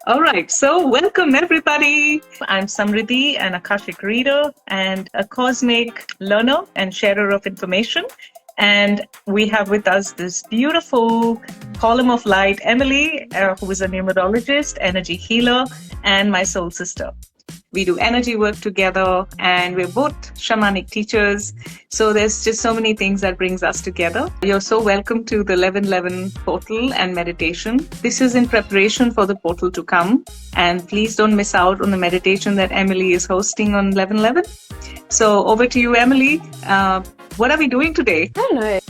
All right, so welcome everybody. I'm Samridhi, an Akashic reader and a cosmic learner and sharer of information. And we have with us this beautiful column of light, Emily, who is a numerologist, energy healer, and my soul sister. We do energy work together and we're both shamanic teachers. So there's just so many things that brings us together. You're so welcome to the 1111 portal and meditation. This is in preparation for the portal to come. And please don't miss out on the meditation that Emily is hosting on 1111. So over to you, Emily. What are we doing today? I don't know.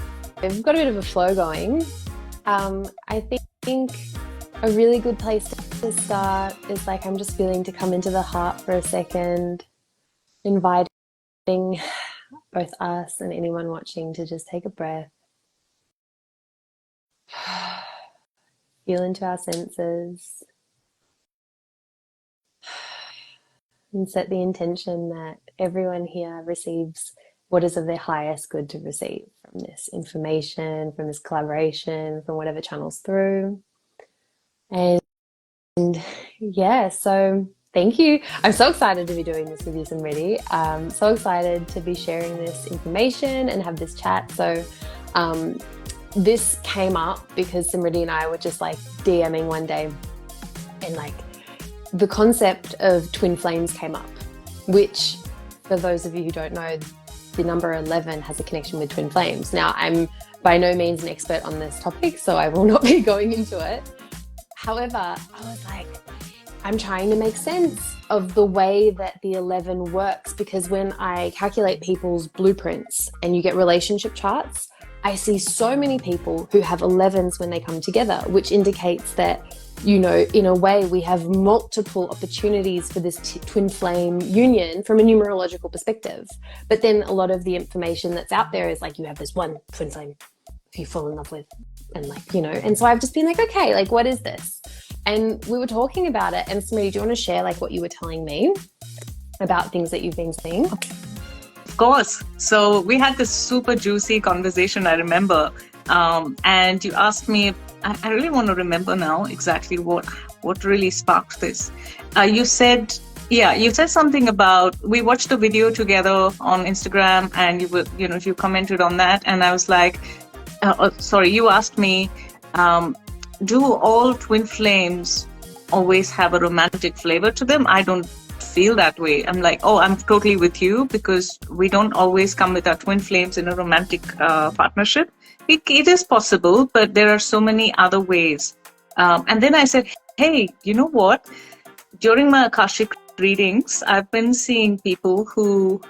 We've got a bit of a flow going. I think a really good place to start is like I'm just feeling to come into the heart for a second, inviting both us and anyone watching to just take a breath, feel into our senses, and set the intention that everyone here receives what is of their highest good to receive from this information, from this collaboration, from whatever channels through. And yeah, so thank you. I'm so excited to be doing this with you, Samridhi. So excited to be sharing this information and have this chat. So this came up because Samridhi and I were just like DMing one day, and like the concept of twin flames came up, which for those of you who don't know, the number 11 has a connection with twin flames. Now, I'm by no means an expert on this topic, so I will not be going into it. However, I was like, I'm trying to make sense of the way that the 11 works, because when I calculate people's blueprints and you get relationship charts, I see so many people who have 11s when they come together, which indicates that, you know, in a way we have multiple opportunities for this twin flame union from a numerological perspective. But then a lot of the information that's out there is like, you have this one twin flame who you fall in love with, and like, you know, and so I've just been like, okay, like what is this? And we were talking about it, and Samridhi, do you want to share like what you were telling me about things that you've been seeing? Of course. So we had this super juicy conversation, I remember. And you asked me, I really want to remember now exactly what really sparked this. You said something about, we watched a video together on Instagram, and you commented on that. And I was like, you asked me, do all twin flames always have a romantic flavor to them? I don't feel that way. I'm like, I'm totally with you, because we don't always come with our twin flames in a romantic partnership. It is possible, but there are so many other ways. And then I said, hey, you know what? During my Akashic readings, I've been seeing people who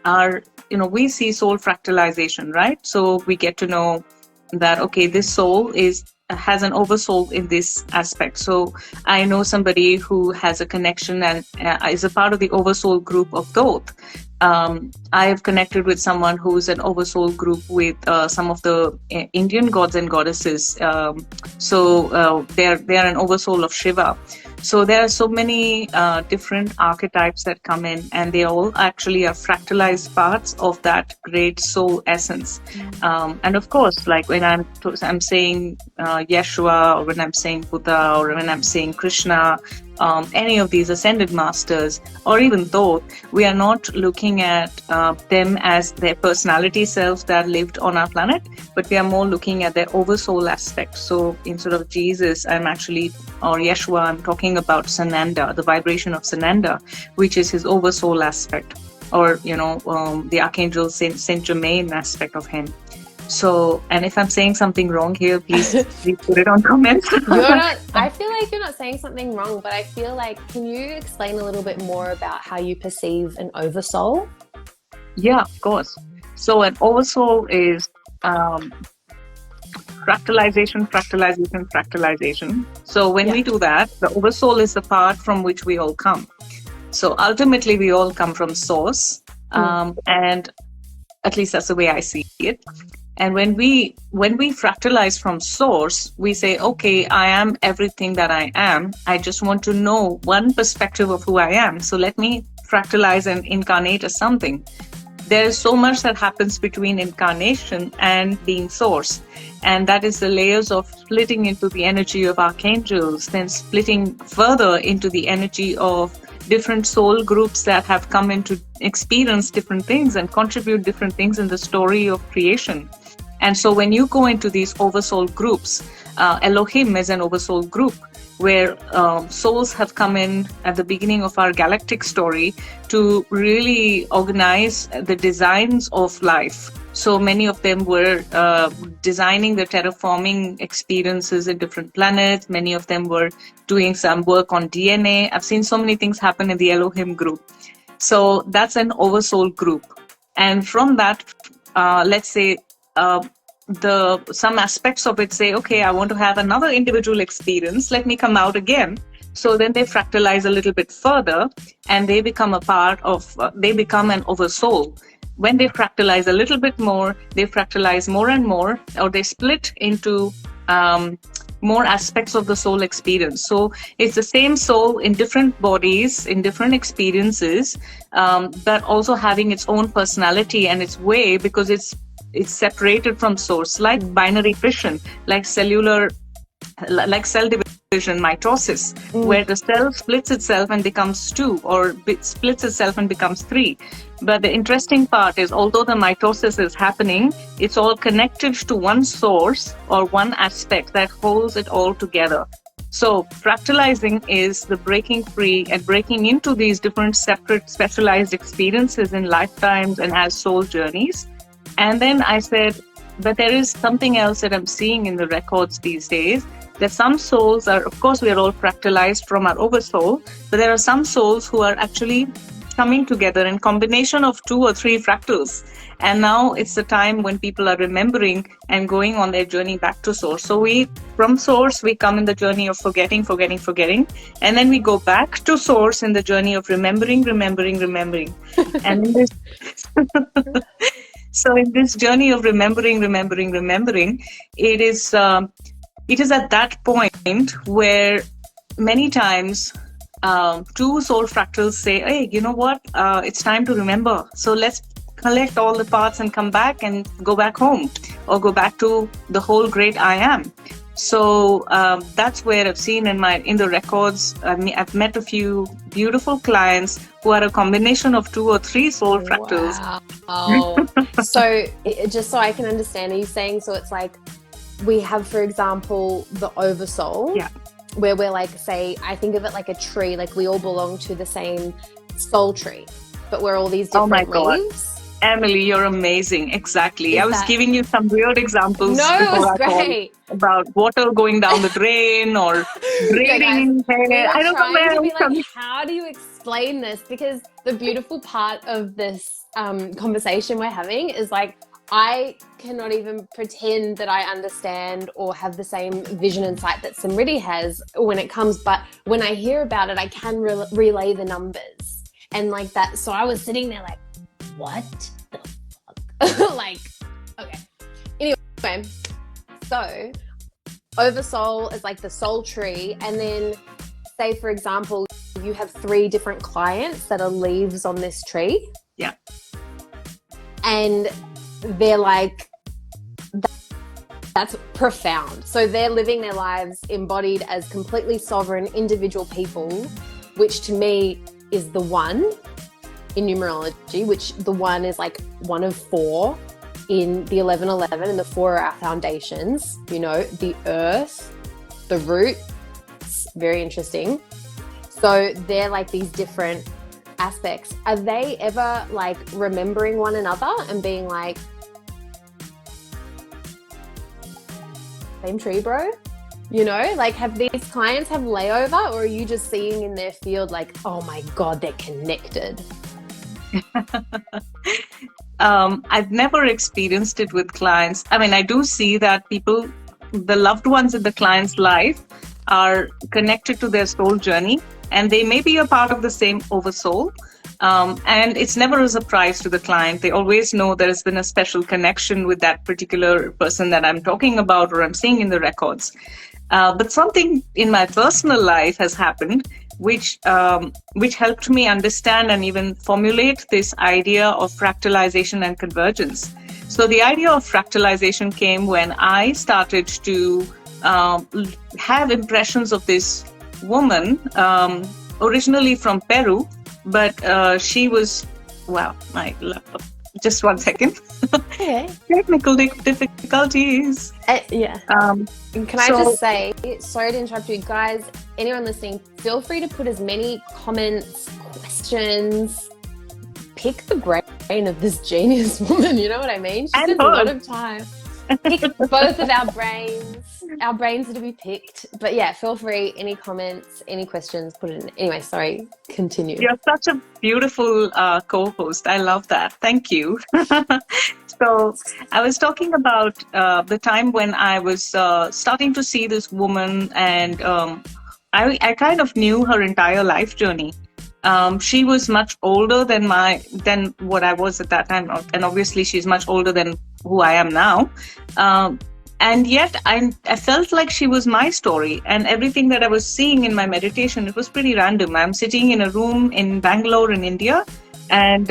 are, we see soul fractalization, right? So we get to know that, okay, this soul has an oversoul in this aspect. So I know somebody who has a connection and is a part of the oversoul group of Thoth. I have connected with someone who's an oversoul group with some of the Indian gods and goddesses. So they're an oversoul of Shiva. So there are so many different archetypes that come in, and they all actually are fractalized parts of that great soul essence. And of course, like when I'm saying Yeshua, or when I'm saying Buddha, or when I'm saying Krishna, any of these ascended masters, or even Thoth, we are not looking at them as their personality selves that lived on our planet, but we are more looking at their oversoul aspect. So instead of Jesus, or Yeshua, I'm talking about Sananda, the vibration of Sananda, which is his oversoul aspect, or the Archangel Saint Germain aspect of him. So, and if I'm saying something wrong here, please put it on comments. I feel like you're not saying something wrong, but I feel like, can you explain a little bit more about how you perceive an oversoul? Yeah, of course. So an oversoul is fractalization. So when we do that, the oversoul is the part from which we all come. So ultimately, we all come from source, and at least that's the way I see it. And when we fractalize from source, we say, okay, I am everything that I am. I just want to know one perspective of who I am. So let me fractalize and incarnate as something. there's so much that happens between incarnation and being source. And that is the layers of splitting into the energy of archangels, then splitting further into the energy of different soul groups that have come in to experience different things and contribute different things in the story of creation. And so when you go into these oversoul groups, Elohim is an oversoul group where souls have come in at the beginning of our galactic story to really organize the designs of life. So many of them were designing the terraforming experiences in different planets. Many of them were doing some work on DNA. I've seen so many things happen in the Elohim group. So that's an oversoul group. And from that, let's say, some aspects of it say, okay, I want to have another individual experience. Let me come out again. So then they fractalize a little bit further, and they become they become an oversoul. When they fractalize a little bit more, they fractalize more and more, or they split into more aspects of the soul experience. So it's the same soul in different bodies, in different experiences, but also having its own personality and its way, because it's separated from source, like binary fission, like cell division, mitosis, where the cell splits itself and becomes two, or splits itself and becomes three. But the interesting part is, although the mitosis is happening, it's all connected to one source or one aspect that holds it all together. So fractalizing is the breaking free and breaking into these different separate specialized experiences in lifetimes and as soul journeys. And then I said, but there is something else that I'm seeing in the records these days, that some souls are, of course, we are all fractalized from our oversoul, but there are some souls who are actually coming together in combination of 2 or 3 fractals. And now it's the time when people are remembering and going on their journey back to source. So from source, we come in the journey of forgetting. And then we go back to source in the journey of remembering. And in this... So in this journey of remembering, it is at that point where many times 2 soul fractals say, hey, you know what, it's time to remember. So let's collect all the parts and come back and go back home, or go back to the whole great I am. So that's where I've seen in the records. I've met a few beautiful clients who are a combination of 2 or 3 soul fractals. Wow. So just so I can understand, are you saying, so it's like we have, for example, the oversoul, where we're like, say, I think of it like a tree, like we all belong to the same soul tree, but we're all these different leaves. Emily, you're amazing. Exactly. I was giving you some weird examples about water going down the drain or braiding hair. I don't know where I'm coming. How do you explain this? Because the beautiful part of this conversation we're having is like, I cannot even pretend that I understand or have the same vision and sight that Samridhi has when it comes, but when I hear about it, I can relay the numbers and like that. So I was sitting there like, what the fuck? Like, okay. Anyway, so oversoul is like the soul tree, and then say, for example, you have 3 different clients that are leaves on this tree. Yeah. And they're like, that's profound. So they're living their lives embodied as completely sovereign individual people, which to me is the one in numerology, which the one is like one of 4 in the 1111, and the 4 are our foundations, you know, the earth, the root. It's very interesting. So they're like these different aspects. Are they ever like remembering one another and being like, same tree, bro? You know, like, have these clients have layover, or are you just seeing in their field like, oh my God, they're connected? I've never experienced it with clients. I mean, I do see that people, the loved ones in the client's life, are connected to their soul journey, and they may be a part of the same oversoul. And it's never a surprise to the client. They always know there has been a special connection with that particular person that I'm talking about or I'm seeing in the records. But something in my personal life has happened which helped me understand and even formulate this idea of fractalization and convergence. So the idea of fractalization came when I started to have impressions of this woman, originally from Peru, but she was, wow, my just one second. Okay. Technical difficulties. Yeah. Can I just say, sorry to interrupt you guys, anyone listening, feel free to put as many comments, questions, pick the brain of this genius woman, you know what I mean? She spends a lot of time. Pick both of our brains. Our brains are to be picked. But yeah, feel free, any comments, any questions, put it in. Anyway, sorry, continue. You're such a beautiful co-host. I love that. Thank you. So I was talking about the time when I was starting to see this woman, and I kind of knew her entire life journey. She was much older than what I was at that time, and obviously she's much older than who I am now. And yet I felt like she was my story, and everything that I was seeing in my meditation, it was pretty random. I'm sitting in a room in Bangalore in India, and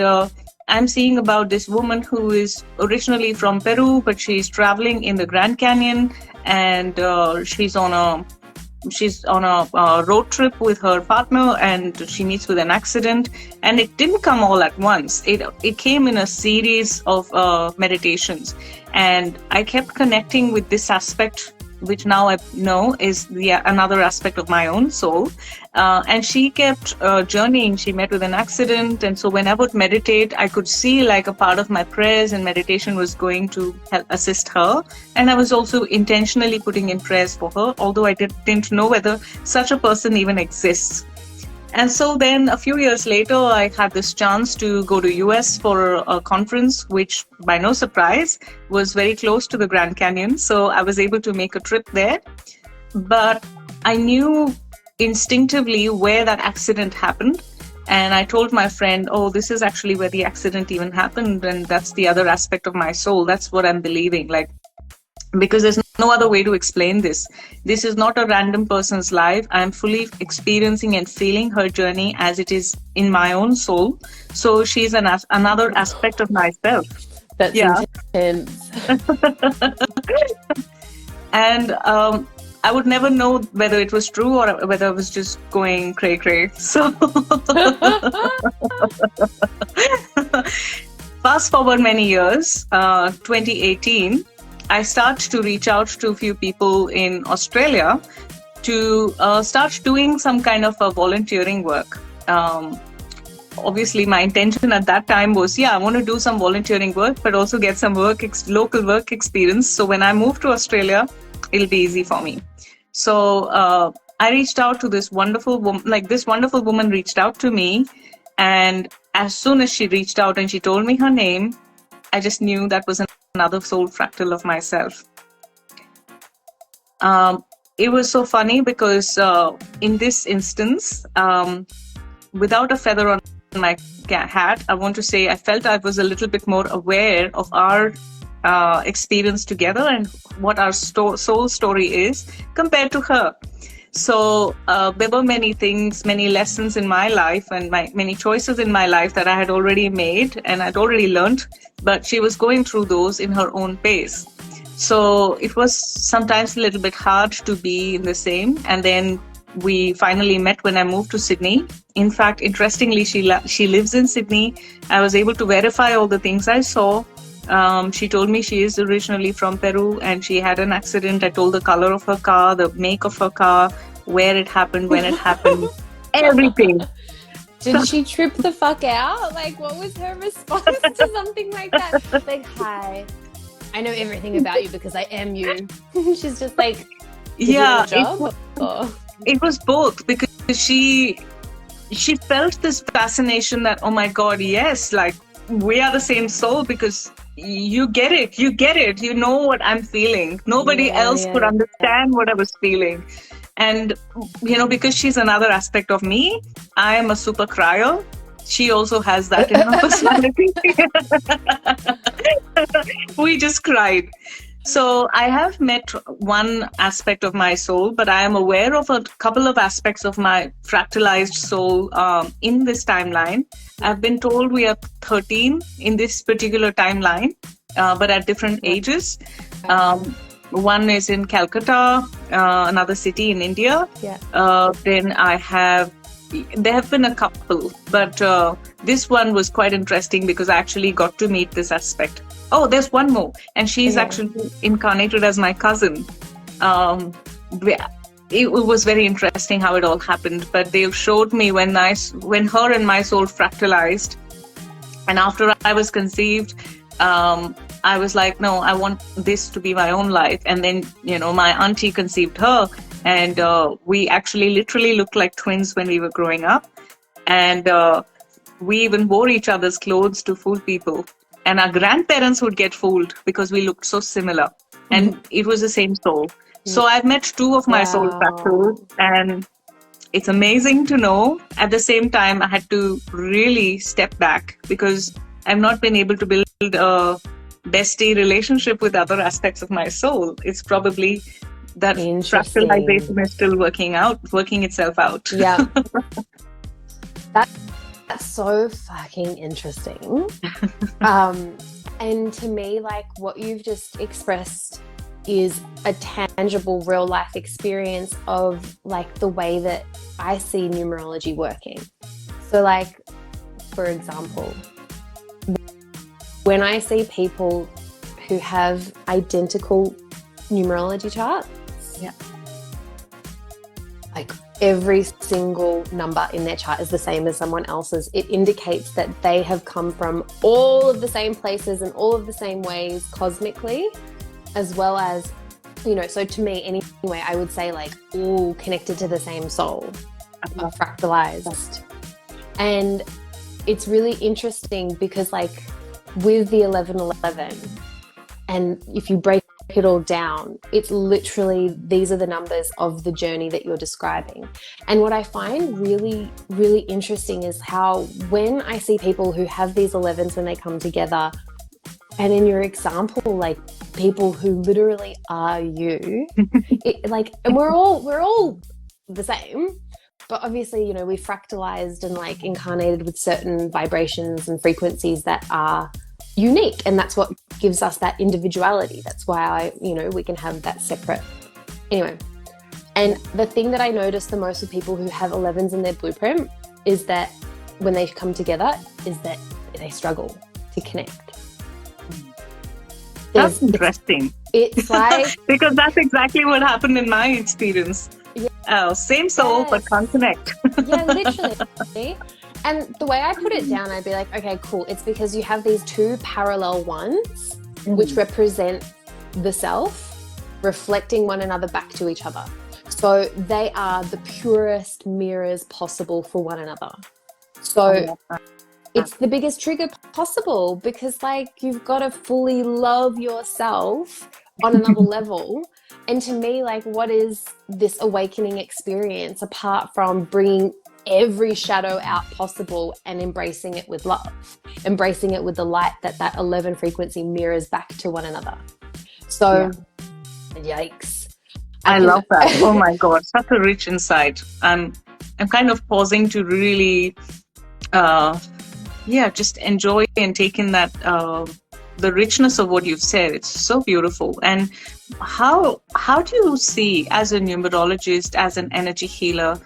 I'm seeing about this woman who is originally from Peru, but she's traveling in the Grand Canyon, and she's on a road trip with her partner, and she meets with an accident. And it didn't come all at once. It came in a series of meditations, and I kept connecting with this aspect, which now I know is another aspect of my own soul. And she kept journeying. She met with an accident, and so when I would meditate, I could see like a part of my prayers and meditation was going to help assist her. And I was also intentionally putting in prayers for her, although I didn't know whether such a person even exists. And so then a few years later, I had this chance to go to US for a conference, which by no surprise was very close to the Grand Canyon. So I was able to make a trip there. But I knew instinctively where that accident happened. And I told my friend, oh, this is actually where the accident even happened. And that's the other aspect of my soul. That's what I'm believing. Like, because there's no other way to explain this. This is not a random person's life. I'm fully experiencing and feeling her journey as it is in my own soul. So she's another aspect of myself. That's intense. And I would never know whether it was true or whether I was just going cray-cray. So fast forward many years, 2018, I start to reach out to a few people in Australia to start doing some kind of a volunteering work. Obviously, my intention at that time was, I want to do some volunteering work, but also get some local work experience. So when I move to Australia, it'll be easy for me. So I reached out to this wonderful woman, this wonderful woman reached out to me. And as soon as she reached out and she told me her name, I just knew that was another soul fractal of myself. It was so funny because in this instance, without a feather on my hat, I want to say I felt I was a little bit more aware of our experience together and what our soul story is compared to her. So there were many things, many lessons in my life and many choices in my life that I had already made and I'd already learned, but she was going through those in her own pace. So it was sometimes a little bit hard to be in the same. And then we finally met when I moved to Sydney. In fact, interestingly, she lives in Sydney. I was able to verify all the things I saw. She told me she is originally from Peru and she had an accident. I told the color of her car, the make of her car, where it happened, when it happened, everything. Did she trip the fuck out? Like, what was her response to something like that? Like, hi, I know everything about you because I am you. She's just like, yeah, it was both, because she felt this fascination that, oh my God, yes, like we are the same soul, because you get it, you know what I'm feeling. Nobody else could understand what I was feeling. And, because she's another aspect of me, I am a super crier. She also has that in her personality. We just cried. So I have met one aspect of my soul, but I am aware of a couple of aspects of my fractalized soul in this timeline. I've been told we are 13 in this particular timeline, but at different ages. One is in Calcutta, another city in India. Then there have been a couple, but this one was quite interesting because I actually got to meet this aspect. Oh, there's one more, and she's actually incarnated as my cousin. It was very interesting how it all happened, but they showed me when her and my soul fractalized, and after I was conceived, I was like, no, I want this to be my own life. And then, my auntie conceived her, and we actually literally looked like twins when we were growing up, and we even wore each other's clothes to fool people. And our grandparents would get fooled because we looked so similar. And it was the same soul. So I've met two of my soul fractals, and it's amazing to know. At the same time, I had to really step back because I've not been able to build a bestie relationship with other aspects of my soul. It's probably that fractalization is still working itself out. Yeah. That's so fucking interesting. And to me, like, what you've just expressed is a tangible real life experience of like the way that I see numerology working. So like, for example, when I see people who have identical numerology charts, like every single number in their chart is the same as someone else's, it indicates that they have come from all of the same places and all of the same ways cosmically, as well as, so to me anyway, I would say like all connected to the same soul, fractalized. And it's really interesting because like with the 1111, and if you break it all down, it's literally, these are the numbers of the journey that you're describing. And what I find really, really interesting is how when I see people who have these 11s when they come together, and in your example, like people who literally are you, and we're all the same, but obviously, we fractalized and like incarnated with certain vibrations and frequencies that are unique, and that's what gives us that individuality. That's why we can have that separate anyway. And the thing that I notice the most with people who have 11s in their blueprint is that when they come together is that they struggle to connect. That's interesting. It's like because that's exactly what happened in my experience. Same soul, but can't connect. Yeah, literally. And the way I put it down, I'd be like, okay, cool. It's because you have these two parallel ones, which represent the self, reflecting one another back to each other. So they are the purest mirrors possible for one another. So it's the biggest trigger possible because like you've got to fully love yourself on another level. And to me, like, what is this awakening experience apart from bringing every shadow out possible and embracing it with love, embracing it with the light that 11 frequency mirrors back to one another. So yikes. I love that. Oh my God, such a rich insight. I'm kind of pausing to really just enjoy and take in that the richness of what you've said. It's so beautiful. And how do you see, as a numerologist, as an energy healer,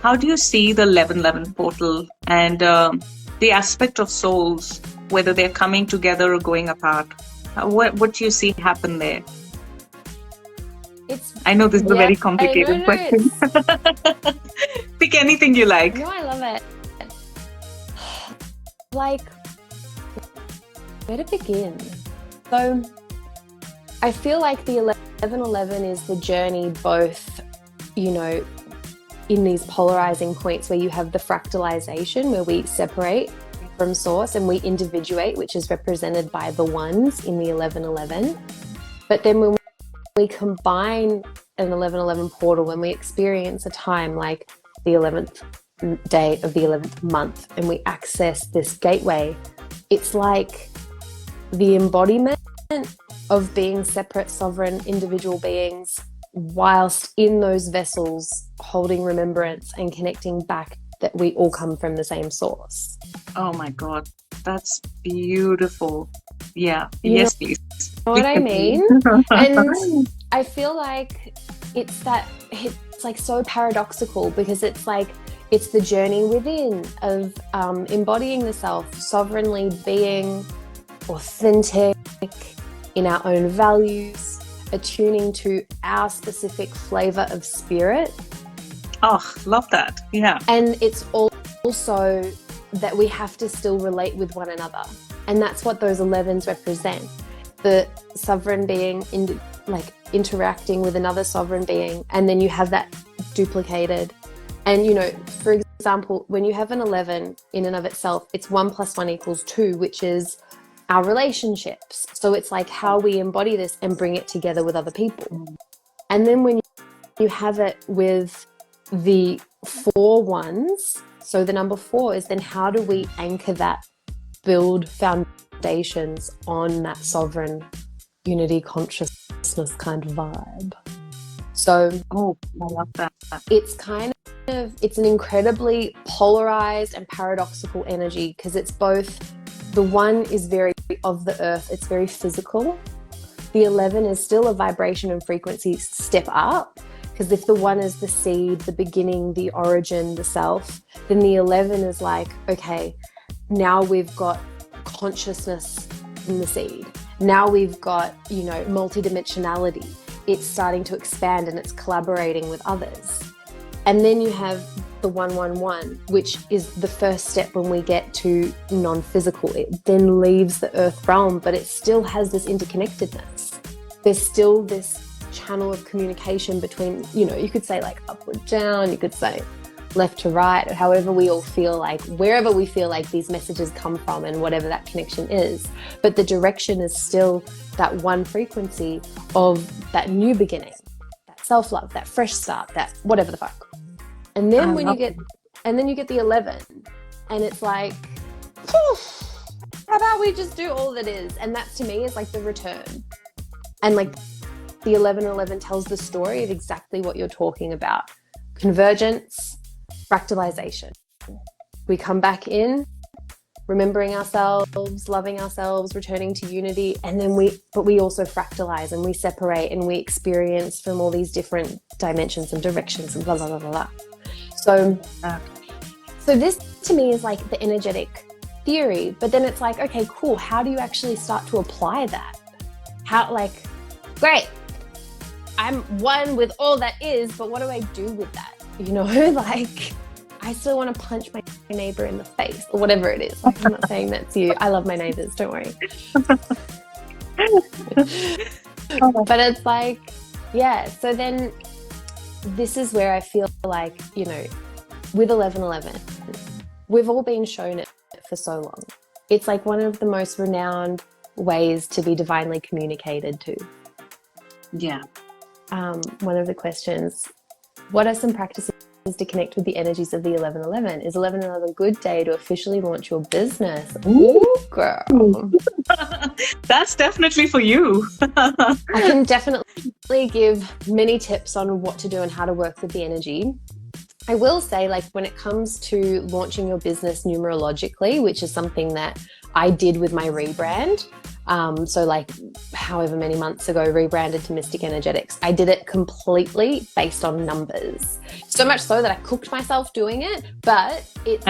how do you see the 1111 portal and the aspect of souls, whether they're coming together or going apart? What do you see happen there? I know this is a very complicated question. Pick anything you like. No, I love it. Like, where to begin? So, I feel like the 1111 is the journey both, in these polarizing points where you have the fractalization, where we separate from source and we individuate, which is represented by the ones in the 1111. But then when we combine an 1111 portal, when we experience a time like the 11th day of the 11th month and we access this gateway, it's like the embodiment of being separate, sovereign, individual beings, whilst in those vessels holding remembrance and connecting back that we all come from the same source. Oh my God, that's beautiful. Yeah. You Yes, please. know what I mean? And I feel like it's like so paradoxical, because it's like, it's the journey within of embodying the self, sovereignly being authentic in our own values, attuning to our specific flavor of spirit. Oh, love that. Yeah. And it's also that we have to still relate with one another. And that's what those 11s represent. The sovereign being interacting with another sovereign being, and then you have that duplicated. And, you know, for example, when you have an 11 in and of itself, it's 1 + 1 = 2, which is our relationships. So it's like how we embody this and bring it together with other people. And then when you have it with the 4 ones, so the number 4 is, then how do we anchor that, build foundations on that sovereign unity consciousness kind of vibe? So, oh, I love that. It's an incredibly polarized and paradoxical energy, because it's both, the 1 is very of the earth, it's very physical. The 11 is still a vibration and frequency step up, because if the 1 is the seed, the beginning, the origin, the self, then the 11 is like, okay, now we've got consciousness in the seed. Now we've got, you know, multidimensionality. It's starting to expand and it's collaborating with others. And then you have the 111, which is the first step when we get to non-physical. It then leaves the earth realm, but it still has this interconnectedness. There's still this channel of communication between, you know, you could say like upward down, you could say left to right, however we all feel like, wherever we feel like these messages come from and whatever that connection is. But the direction is still that one frequency of that new beginning, that self-love, that fresh start, that whatever the fuck. And then you get the 11, and it's like, how about we just do all that is? And that to me is like the return. And like the 1111 tells the story of exactly what you're talking about. Convergence, fractalization. We come back in, remembering ourselves, loving ourselves, returning to unity, and then we also fractalize and we separate and we experience from all these different dimensions and directions and blah, blah, blah, blah, blah. So this to me is like the energetic theory, but then it's like, okay, cool. How do you actually start to apply that? How, like, great, I'm one with all that is, but what do I do with that? You know, like, I still want to punch my neighbor in the face or whatever it is. Like, I'm not saying that's you. I love my neighbors, don't worry. But it's like, yeah, so then this is where I feel like, you know, with 1111, we've all been shown it for so long. It's like one of the most renowned ways to be divinely communicated to. Yeah. One of the questions, what are some practices to connect with the energies of the 1111? Is 1111 a good day to officially launch your business? Ooh, girl. That's definitely for you. I can definitely give many tips on what to do and how to work with the energy. I will say, like, when it comes to launching your business numerologically, which is something that I did with my rebrand, so like however many months ago, rebranded to Mystic Energetics, I did it completely based on numbers. So much so that I cooked myself doing it, but it's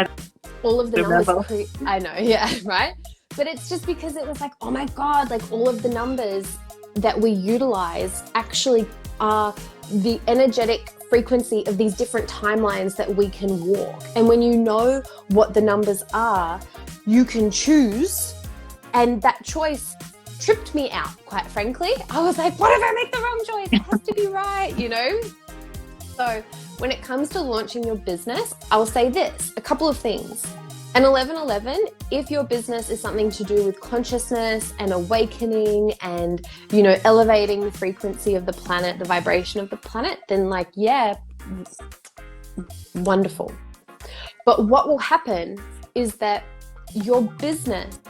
all of the numbers. I know, yeah, right? But it's just because it was like, oh my God, like all of the numbers that we utilize actually are the energetic frequency of these different timelines that we can walk. And when you know what the numbers are, you can choose. And that choice tripped me out, quite frankly. I was like, what if I make the wrong choice? It has to be right, you know? So when it comes to launching your business, I will say this, a couple of things. An 1111, if your business is something to do with consciousness and awakening and, you know, elevating the frequency of the planet, the vibration of the planet, then like, yeah, wonderful. But what will happen is that your business,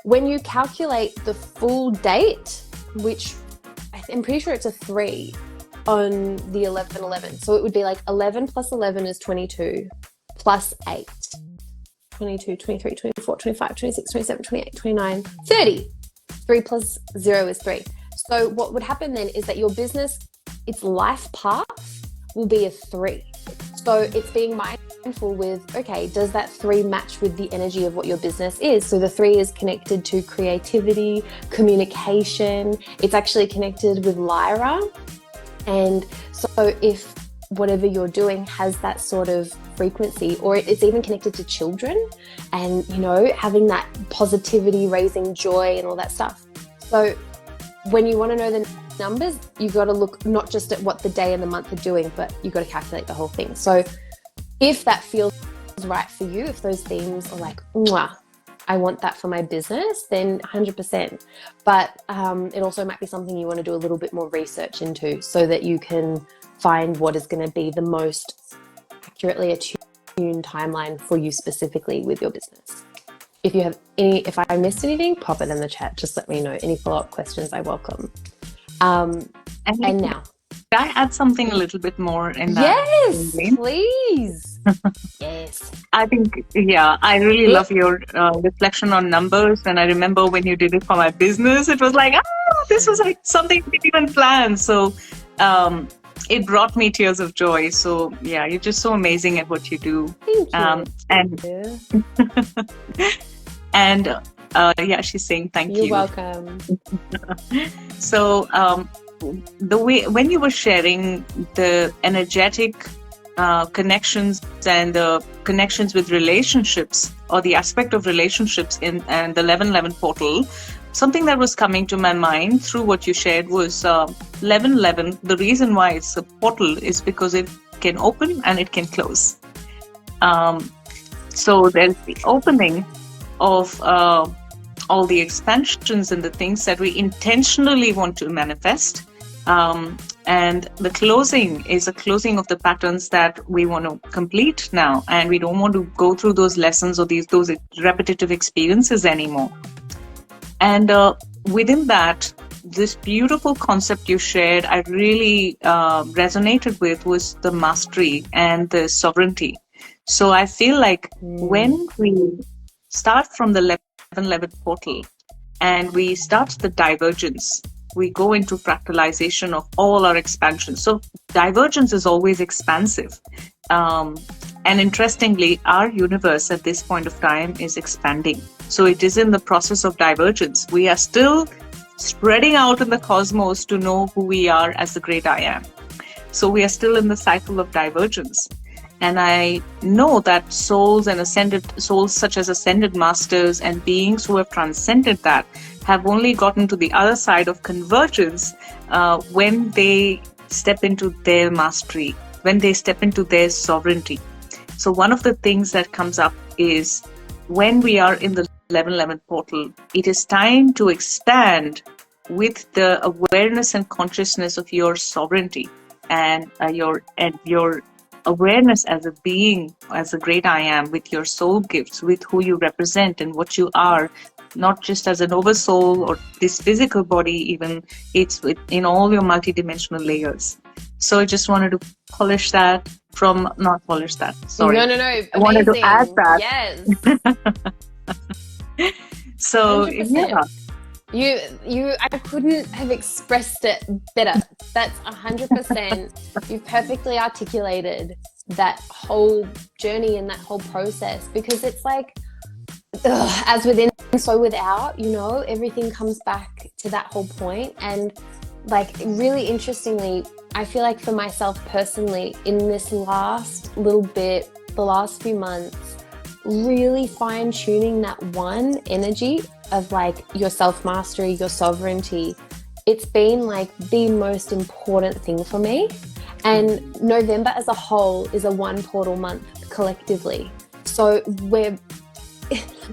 when you calculate the full date which I'm pretty sure it's a 3 on the 1111. So it would be like 11 plus 11 is 22 plus 8. 22, 23, 24, 25, 26, 27, 28, 29, 30. 3 plus 0 is 3. So what would happen then is that your business, its life path will be a 3. So it's being mindful with, okay, does that 3 match with the energy of what your business is? So the 3 is connected to creativity, communication. It's actually connected with Lyra. And so if whatever you're doing has that sort of frequency, or it's even connected to children and, you know, having that positivity, raising joy and all that stuff. So when you want to know the numbers, you've got to look not just at what the day and the month are doing, but you've got to calculate the whole thing. So if that feels right for you, if those themes are like, mwah, I want that for my business, then 100%. But it also might be something you want to do a little bit more research into so that you can find what is going to be the most accurately attuned timeline for you specifically with your business. If I missed anything, pop it in the chat. Just let me know. Any follow-up questions, I welcome. And now, can I add something a little bit more in that? Yes, please. Yes. I think, yeah, I really love your reflection on numbers. And I remember when you did it for my business, it was like, this was like something we didn't even plan. So it brought me tears of joy. So yeah, you're just so amazing at what you do. Thank you. And yeah, she's saying thank you. You're welcome. So the way when you were sharing the energetic connections and the connections with relationships, or the aspect of relationships and the 1111 portal, something that was coming to my mind through what you shared was 1111. The reason why it's a portal is because it can open and it can close. So there's the opening of all the expansions and the things that we intentionally want to manifest. And the closing is a closing of the patterns that we want to complete now. And we don't want to go through those lessons or those repetitive experiences anymore. And within that, this beautiful concept you shared, I really resonated with was the mastery and the sovereignty. So I feel like when we start from the 1111 portal and we start the divergence, we go into fractalization of all our expansions. So divergence is always expansive. And interestingly, our universe at this point of time is expanding. So it is in the process of divergence. We are still spreading out in the cosmos to know who we are as the great I am. So we are still in the cycle of divergence. And I know that souls and ascended souls such as ascended masters and beings who have transcended that have only gotten to the other side of convergence when they step into their mastery, when they step into their sovereignty. So one of the things that comes up is when we are in the 1111 portal, it is time to expand with the awareness and consciousness of your sovereignty and your awareness as a being, as a great I am, with your soul gifts, with who you represent and what you are, not just as an oversoul or this physical body even, it's in all your multidimensional layers. So I just wanted to polish that not polish that, sorry. No. Amazing. I wanted to add that. Yes. So 100%. You I couldn't have expressed it better. That's 100%. You've perfectly articulated that whole journey and that whole process, because it's like, as within, so without, you know, everything comes back to that whole point. And like, really interestingly, I feel like for myself personally, in this last little bit, the last few months, really fine-tuning that one energy of like your self-mastery, your sovereignty, it's been like the most important thing for me. And November as a whole is a one portal month collectively. So we're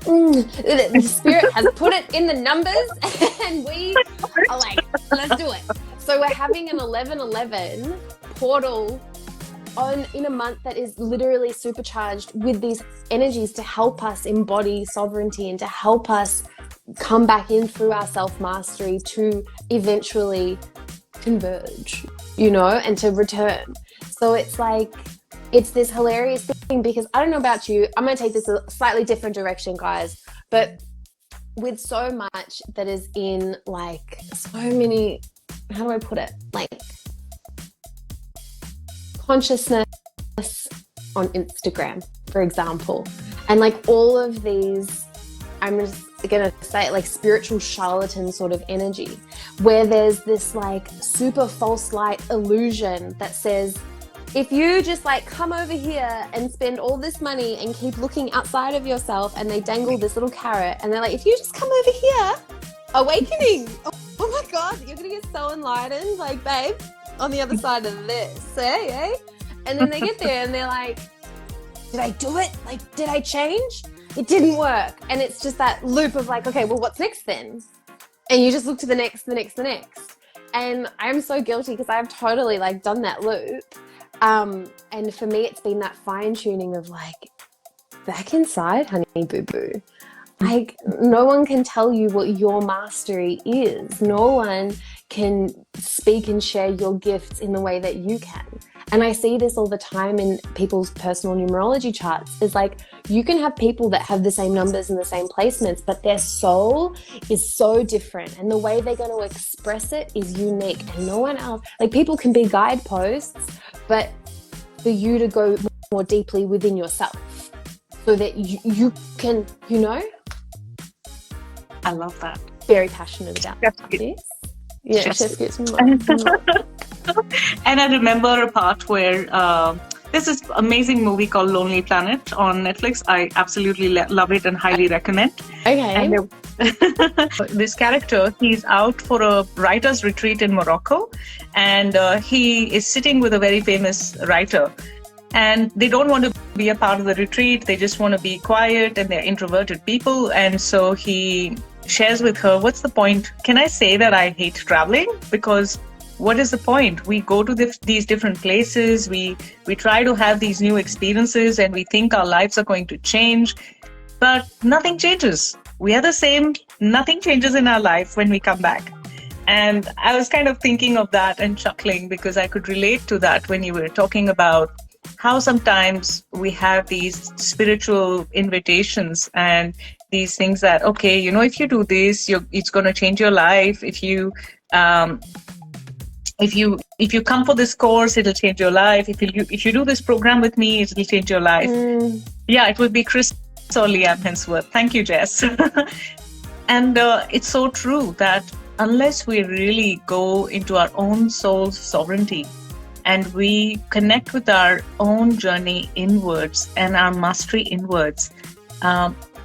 the spirit has put it in the numbers and we are like, let's do it. So we're having an 11/11 portal in a month that is literally supercharged with these energies to help us embody sovereignty and to help us come back in through our self-mastery to eventually converge, and to return. So it's like, it's this hilarious thing, because I don't know about you, I'm going to take this a slightly different direction, guys, but with so much that is in like so many, how do I put it? Like consciousness on Instagram, for example, and like all of these, I'm just gonna say like spiritual charlatan sort of energy, where there's this like super false light illusion that says, if you just like come over here and spend all this money and keep looking outside of yourself, and they dangle this little carrot and they're like, if you just come over here, awakening, oh my God, you're gonna get so enlightened, like, babe, on the other side of this, eh? And then they get there and they're like, did I do it? Like, did I change? It didn't work. And it's just that loop of like, okay, well, what's next then? And you just look to the next. And I'm so guilty, because I've totally like done that loop. And for me, it's been that fine tuning of like, back inside, honey boo boo. Like, no one can tell you what your mastery is. No one can speak and share your gifts in the way that you can. And I see this all the time in people's personal numerology charts. Is like, you can have people that have the same numbers and the same placements, but their soul is so different. And the way they're going to express it is unique. And no one else, like, people can be guideposts, but for you to go more deeply within yourself so that you can, I love that. Very passionate about this. Yeah, chef gets And I remember a part where there's this amazing movie called Lonely Planet on Netflix. I absolutely love it and highly recommend. Okay. And this character, he's out for a writer's retreat in Morocco, and he is sitting with a very famous writer. And they don't want to be a part of the retreat. They just want to be quiet, and they're introverted people. And so he shares with her, what's the point? Can I say that I hate traveling? Because what is the point? We go to these different places, we try to have these new experiences, and we think our lives are going to change, but nothing changes. We are the same. Nothing changes in our life when we come back. And I was kind of thinking of that and chuckling, because I could relate to that when you were talking about how sometimes we have these spiritual invitations and these things that, okay, if you do this, it's going to change your life. If you come for this course, it'll change your life. If you do this program with me, it'll change your life. Yeah, it would be Chris or Liam Hemsworth. Thank you, Jess. And it's so true that unless we really go into our own soul's sovereignty and we connect with our own journey inwards and our mastery inwards,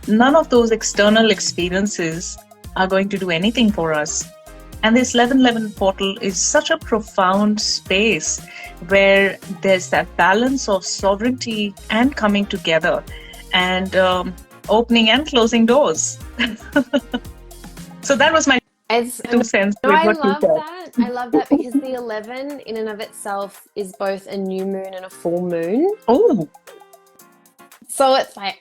none of those external experiences are going to do anything for us. And this 1111 portal is such a profound space where there's that balance of sovereignty and coming together, and opening and closing doors. So that was my 2 cents. I love that. I love that, because the 11 in and of itself is both a new moon and a full moon. Oh. So it's like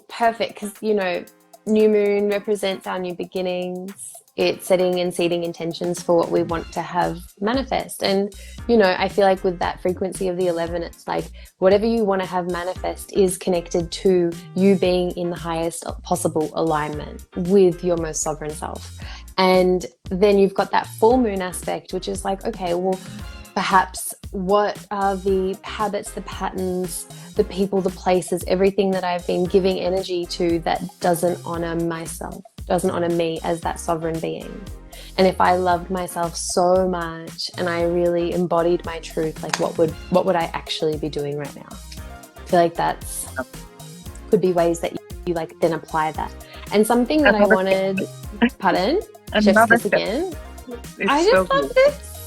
perfect, because, new moon represents our new beginnings. It's setting and seeding intentions for what we want to have manifest. And, I feel like with that frequency of the 11, it's like whatever you want to have manifest is connected to you being in the highest possible alignment with your most sovereign self. And then you've got that full moon aspect, which is like, okay, well, perhaps what are the habits, the patterns, the people, the places, everything that I've been giving energy to that doesn't honor myself, doesn't honor me as that sovereign being. And if I loved myself so much and I really embodied my truth, like what would I actually be doing right now? I feel like that's could be ways that you like then apply that. And something that I wanted, pardon? Chef's kiss again. I just love this.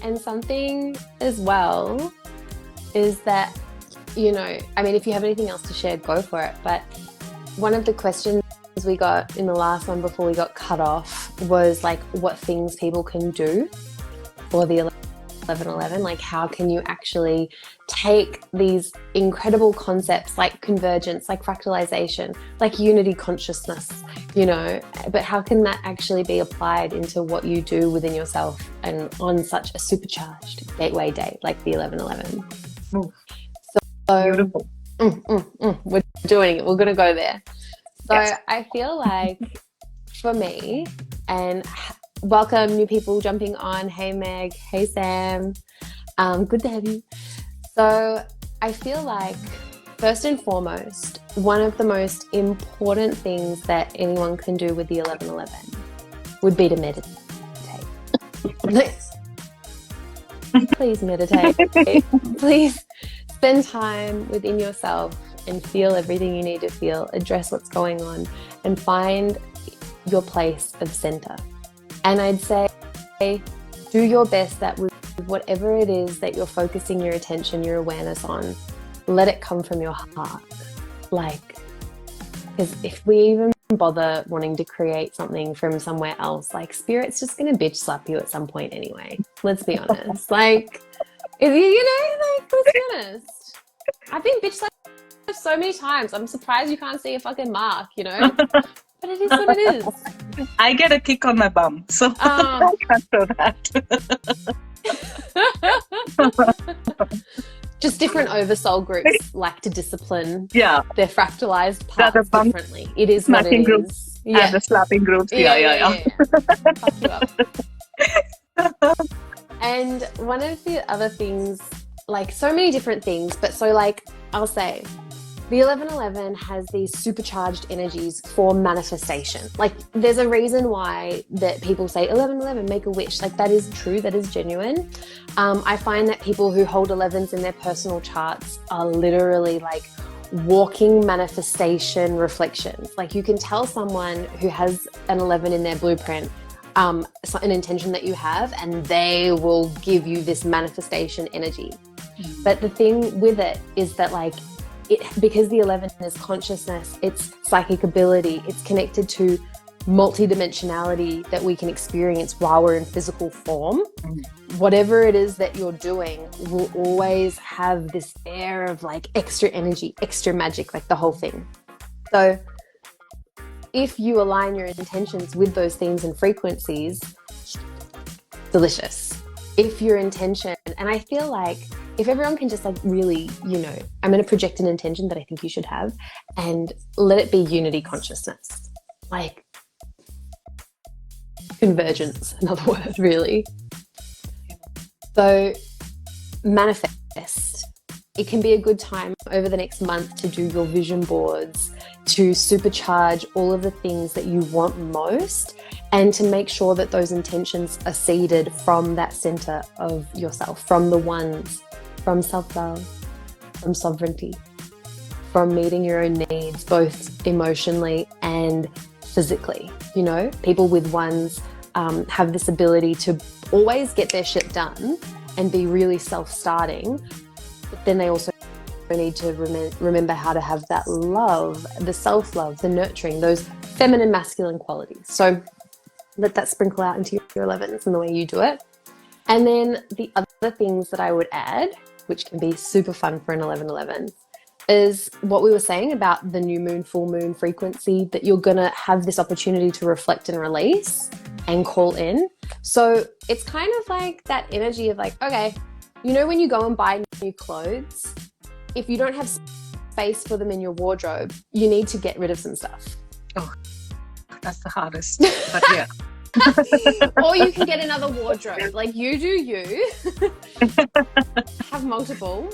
And something as well is that, if you have anything else to share, go for it. But one of the questions we got in the last one before we got cut off was like what things people can do for the 1111, like how can you actually take these incredible concepts like convergence, like fractalization, like unity consciousness, you know, but how can that actually be applied into what you do within yourself and on such a supercharged gateway date like the 1111? So Beautiful. We're doing it. We're going to go there. So Yes. I feel like for me, and welcome new people jumping on. Hey Meg, hey Sam, good to have you. So I feel like first and foremost, one of the most important things that anyone can do with the 1111 would be to meditate. Please meditate. Please spend time within yourself and feel everything you need to feel, address what's going on, and find your place of center. And I'd say do your best that with whatever it is that you're focusing your attention, your awareness on, let it come from your heart. Like, because if we even bother wanting to create something from somewhere else, like spirit's just going to bitch slap you at some point anyway. Let's be honest. Like, if you know, like, let's be honest. I've been bitch slapped so many times. I'm surprised you can't see a fucking mark, you know? But it is what it is. I get a kick on my bum, so I can't show that. Just different oversoul groups like to discipline their fractalized parts differently. It is what it is. Yeah. And the slapping groups. Yeah. Fuck you up. And one of the other things, like so many different things, but so like I'll say, the 1111 has these supercharged energies for manifestation. Like there's a reason why that people say 1111, make a wish. Like that is true, that is genuine. I find that people who hold 11s in their personal charts are literally like walking manifestation reflections. Like you can tell someone who has an 11 in their blueprint, an intention that you have, and they will give you this manifestation energy. But the thing with it is that like, because the 11 is consciousness, it's psychic ability, it's connected to multidimensionality that we can experience while we're in physical form. Whatever it is that you're doing will always have this air of like extra energy, extra magic, like the whole thing. So if you align your intentions with those themes and frequencies, delicious. If your intention, and I feel like if everyone can just like really, you know, I'm going to project an intention that I think you should have and let it be unity consciousness, like convergence, another word really. So manifest. It can be a good time over the next month to do your vision boards, to supercharge all of the things that you want most, and to make sure that those intentions are seeded from that center of yourself, from the ones, from self-love, from sovereignty, from meeting your own needs, both emotionally and physically. You know, people with ones have this ability to always get their shit done and be really self-starting, but then they also need to remember how to have that love, the self-love, the nurturing, those feminine, masculine qualities. So let that sprinkle out into your 11s and the way you do it. And then the other things that I would add, which can be super fun for an 1111, is what we were saying about the new moon, full moon frequency, that you're going to have this opportunity to reflect and release and call in. So it's kind of like that energy of like, okay, you know, when you go and buy new clothes, if you don't have space for them in your wardrobe, you need to get rid of some stuff. Oh, that's the hardest, but yeah. Or you can get another wardrobe. Like you do you. Have multiple.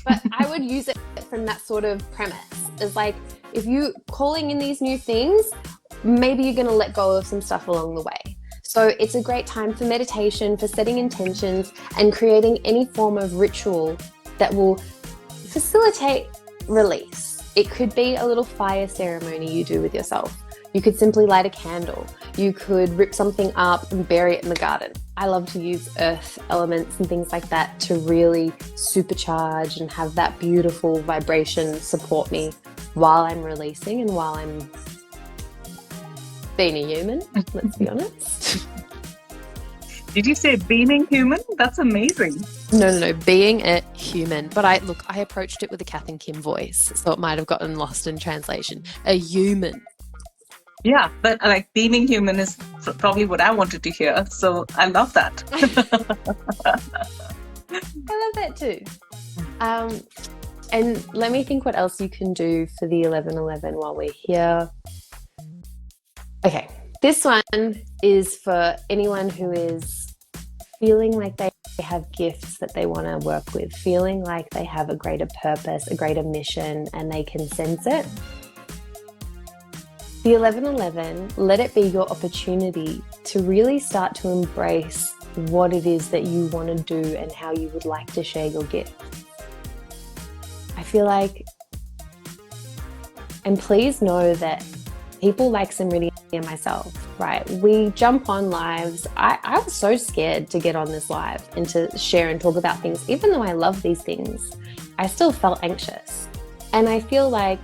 But I would use it from that sort of premise. It's like, if you calling in these new things, maybe you're going to let go of some stuff along the way. So it's a great time for meditation, for setting intentions, and creating any form of ritual that will facilitate release. It could be a little fire ceremony you do with yourself. You could simply light a candle. You could rip something up and bury it in the garden. I love to use earth elements and things like that to really supercharge and have that beautiful vibration support me while I'm releasing and while I'm being a human, let's be honest. Did you say beaming human? That's amazing. No, being a human. But I approached it with a Kath and Kim voice, so it might have gotten lost in translation. A human. Yeah, but like beaming human is probably what I wanted to hear. So I love that. I love that too. And let me think what else you can do for the 1111 while we're here. Okay, this one is for anyone who is feeling like they have gifts that they want to work with, feeling like they have a greater purpose, a greater mission, and they can sense it. The 1111, let it be your opportunity to really start to embrace what it is that you want to do and how you would like to share your gifts. I feel like, and please know that people like Samridhi and myself, right? We jump on lives. I was so scared to get on this live and to share and talk about things. Even though I love these things, I still felt anxious. And I feel like,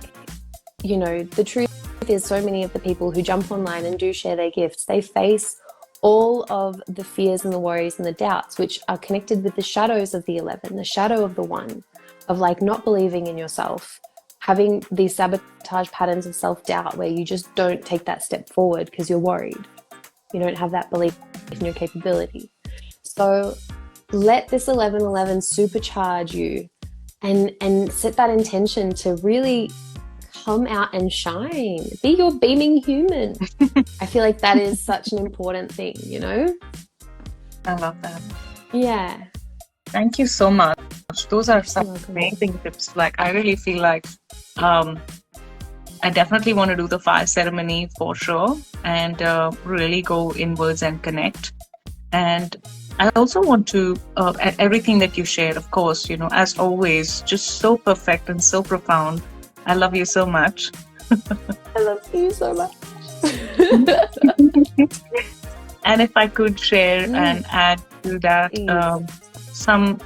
you know, the truth is so many of the people who jump online and do share their gifts, they face all of the fears and the worries and the doubts, which are connected with the shadows of the 11, the shadow of the 1, of like not believing in yourself, having these sabotage patterns of self-doubt where you just don't take that step forward because you're worried. You don't have that belief in your capability. So let this 1111 supercharge you and set that intention to really come out and shine. Be your beaming human. I feel like that is such an important thing, you know? I love that. Yeah. Thank you so much. Those are some amazing tips. Like, I really feel like I definitely want to do the fire ceremony for sure and really go inwards and connect. And I also want to, everything that you shared, of course, you know, as always, just so perfect and so profound. I love you so much. I love you so much. And if I could share and add to that some,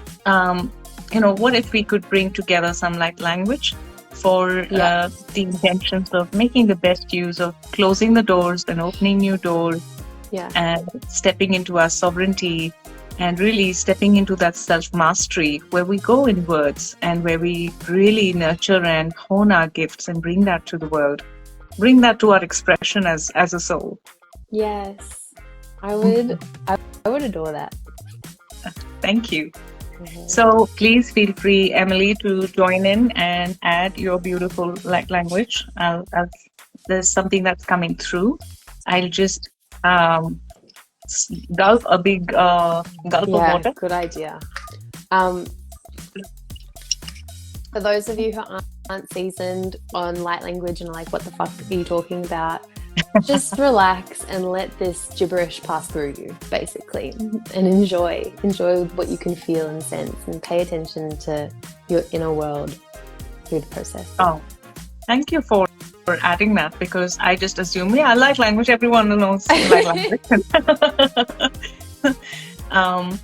you know, what if we could bring together some light language for the intentions of making the best use of closing the doors and opening new doors and stepping into our sovereignty and really stepping into that self-mastery where we go inwards and where we really nurture and hone our gifts and bring that to the world, bring that to our expression as a soul. Yes, I would adore that. Thank you. So please feel free, Emily, to join in and add your beautiful light language. There's something that's coming through. I'll just gulp a big gulp of water. Good idea. For those of you who aren't seasoned on light language and are like, what the fuck are you talking about? Just relax and let this gibberish pass through you, basically, and enjoy what you can feel and sense, and pay attention to your inner world through the process. Oh, thank you for adding that, because I just assume, light language, everyone knows light language.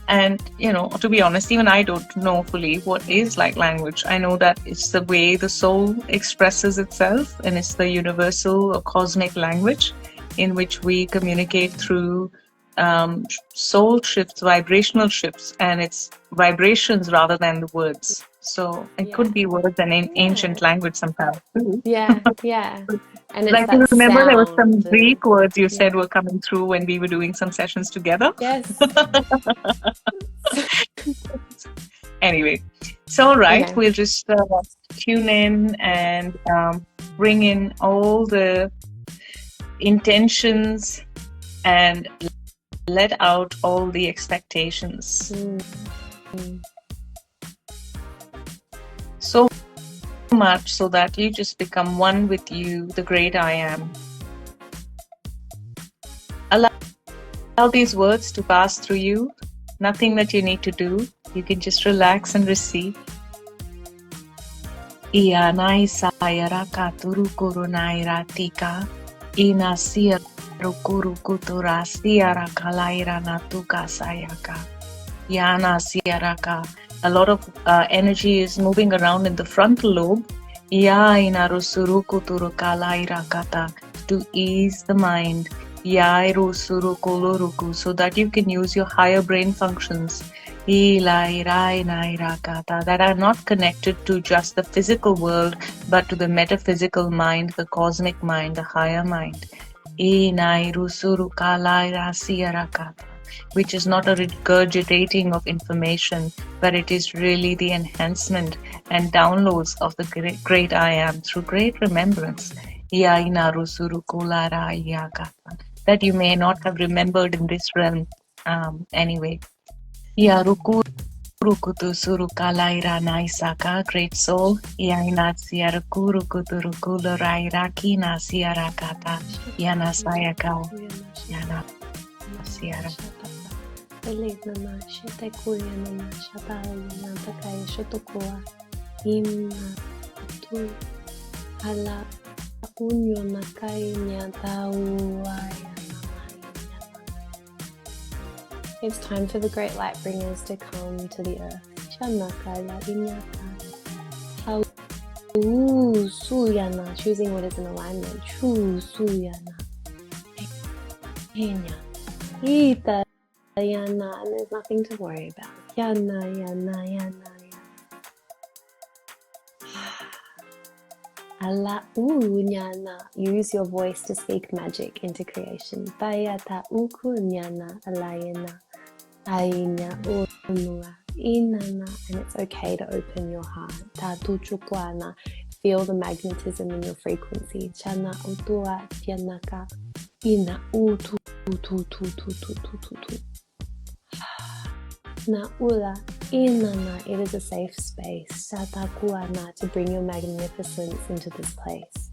And, you know, to be honest, even I don't know fully what is light language. I know that it's the way the soul expresses itself, and it's the universal or cosmic language in which we communicate through soul shifts, vibrational shifts, and it's vibrations rather than the words. So it could be words and ancient language sometimes. Yeah. And it's like, you remember there were some Greek words you said were coming through when we were doing some sessions together? Yes. Anyway, so we'll just tune in and bring in all the intentions and let out all the expectations. So much so that you just become one with you, the great I am. Allow these words to pass through you. Nothing that you need to do. You can just relax and receive. Ianai sayaraka turukurunai ratika. Inasia rukurukutura siara kalaira natuka sayaka. Yana siaraka. A lot of energy is moving around in the frontal lobe. Ya inarusurukuturu kalaira kata, to ease the mind. Yairu suru koloruku, so that you can use your higher brain functions that are not connected to just the physical world, but to the metaphysical mind, the cosmic mind, the higher mind. Which is not a regurgitating of information, but it is really the enhancement and downloads of the great I Am through great remembrance. That you may not have remembered in this realm anyway. Rukutu surukalaira naisaka, great soul. Iainatsia rukurukutu rukula rairaki nasiarakata. Yana sayaka. Yana siara. Elena shete kuyana shata yana takaya shotokua imna tu ala unyo nakai nyatauaya. It's time for the great light bringers to come to the earth. Shanakala inyata. Suyana, choosing what is in alignment. Chu suyana. Henya. Ita yana, and there's nothing to worry about. Yana, yana, yana, yana. Ala unyana. Use your voice to speak magic into creation. Bayata ukunyana alayana. Ainya unua inana, and it's okay to open your heart. Tatu chukwana, feel the magnetism in your frequency. Chana utua tianaka ina utu tu tu tu tu tu tu tu. Na ula inana, it is a safe space. Satakuana, to bring your magnificence into this place.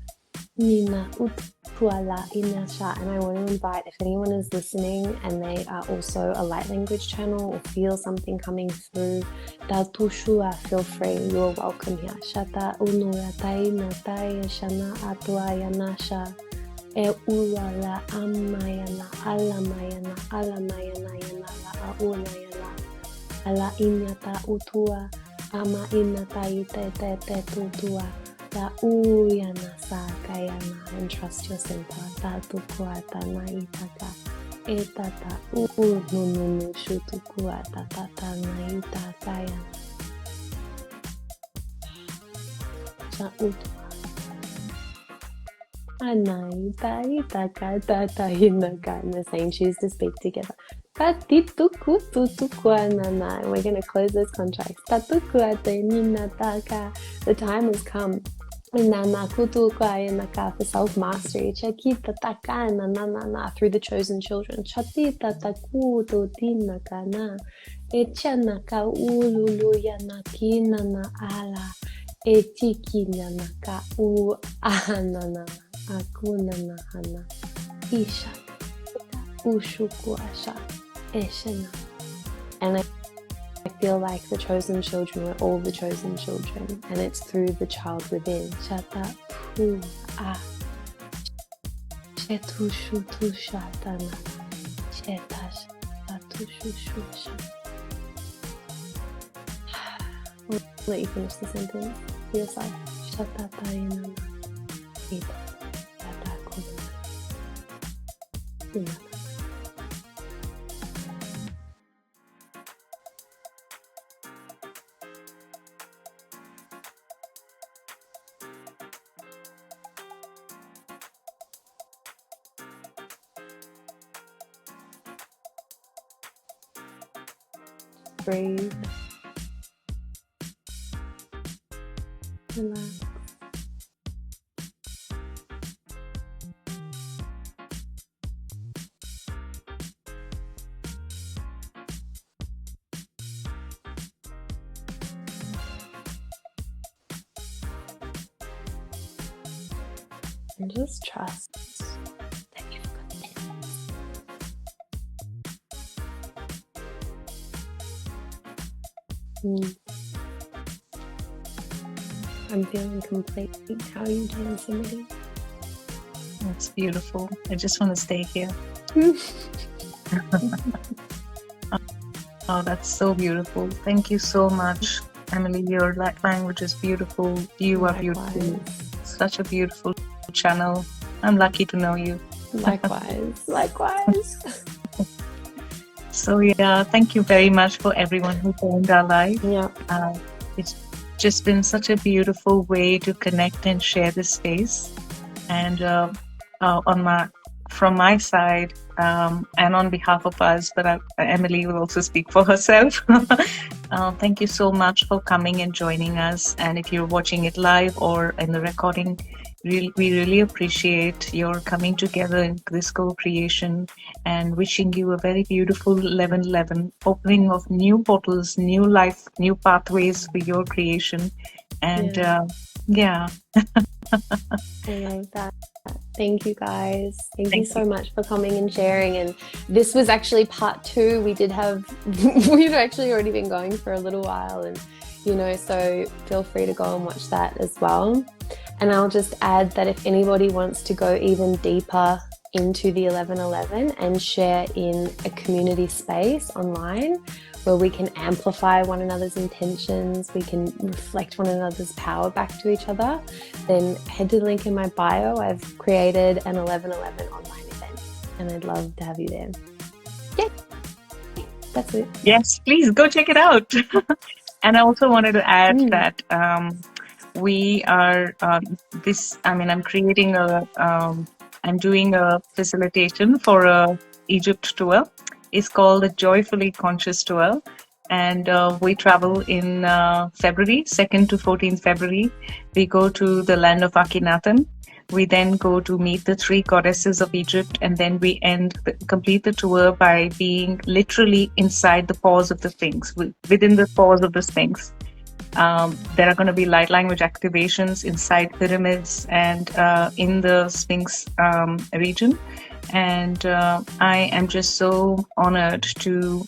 Nina utuala inasha, and I want to invite, if anyone is listening and they are also a light language channel or feel something coming through, Datushua, feel free, you're welcome here. Shata unuratai natai shana atuayanasha e ulala amayana alamayana alamayana yana la aunayana ala inyata utua ama inata ite te te tutua. Ta uyana sakayana, and trust your center. Ta tukuata na itaka etata ununu shutukuata tata na itakayana. Cha utua anaita itaka tata hinaka, and the same choose to speak together. Tatituku tutukuanana, and we're going to close those contracts. Tatukuate ninataka, the time has come. For self-mastery, through the chosen children. And I feel like the chosen children, we're all the chosen children, and it's through the child within. Shata pu a shetu shutu shatana shetash shatu shushu shat. I'll let you finish the sentence for yourself. Shata tainana ita shata kumana. Breathe. Relax. And just trust that you've got this. I'm feeling complete. How are you doing, Samridhi? That's beautiful. I just want to stay here. Oh, that's so beautiful. Thank you so much, Emily. Your light language is beautiful. You are beautiful. Such a beautiful channel. I'm lucky to know you. Likewise. Likewise. So yeah, thank you very much for everyone who joined our live. Yeah. It's just been such a beautiful way to connect and share this space. And from my side, and on behalf of us, but Emily will also speak for herself. Thank you so much for coming and joining us. And if you're watching it live or in the recording, we really appreciate your coming together in this co-creation, and wishing you a very beautiful 11/11, opening of new portals, new life, new pathways for your creation. And yeah. I love that. Thank you guys. Thank you so much for coming and sharing. And this was actually part 2. We've actually already been going for a little while, and so feel free to go and watch that as well. And I'll just add that if anybody wants to go even deeper into the 11/11 and share in a community space online where we can amplify one another's intentions, we can reflect one another's power back to each other, then head to the link in my bio. I've created an 11/11 online event, and I'd love to have you there. Yeah, that's it. Yes, please go check it out. And I also wanted to add that we are I'm doing a facilitation for a Egypt tour. It's called the Joyfully Conscious Tour, and we travel in February, 2nd to 14th February. We go to the land of Akhenaten. We then go to meet the 3 goddesses of Egypt, and then we complete the tour by being literally inside the paws of the Sphinx, within the paws of the Sphinx. There are going to be light language activations inside pyramids and in the Sphinx region. And I am just so honored to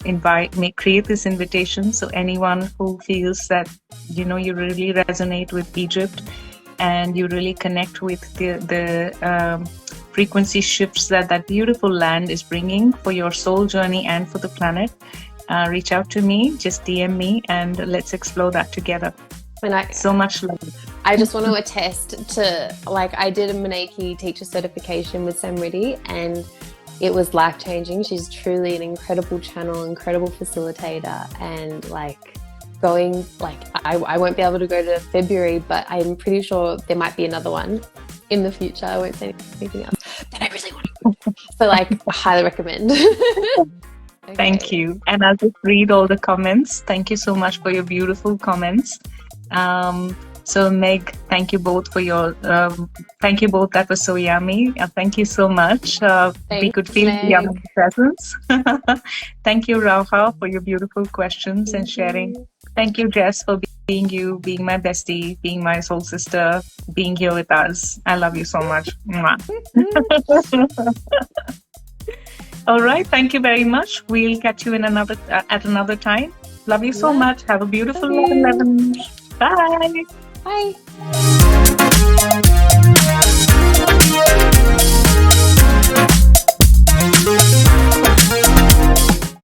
create this invitation. So anyone who feels that, you really resonate with Egypt and you really connect with the frequency shifts that beautiful land is bringing for your soul journey and for the planet, reach out to me, just DM me, and let's explore that together. And so much love. I just want to attest to, I did a Maneki teacher certification with Samridhi, and it was life-changing. She's truly an incredible channel, incredible facilitator, and I won't be able to go to February, but I'm pretty sure there might be another one in the future. I won't say anything else, but I really want to. So I highly recommend. Okay. Thank you. And I'll just read all the comments. Thank you so much for your beautiful comments. So Meg, thank you both for your, thank you both. That was so yummy. Thank you so much. We could feel the yummy presence. Thank you, Rauha, for your beautiful questions and sharing. Thank you, Jess, for being you, being my bestie, being my soul sister, being here with us. I love you so much. All right. Thank you very much. We'll catch you in at another time. Love you so much. Have a beautiful 11/11. Bye. Bye.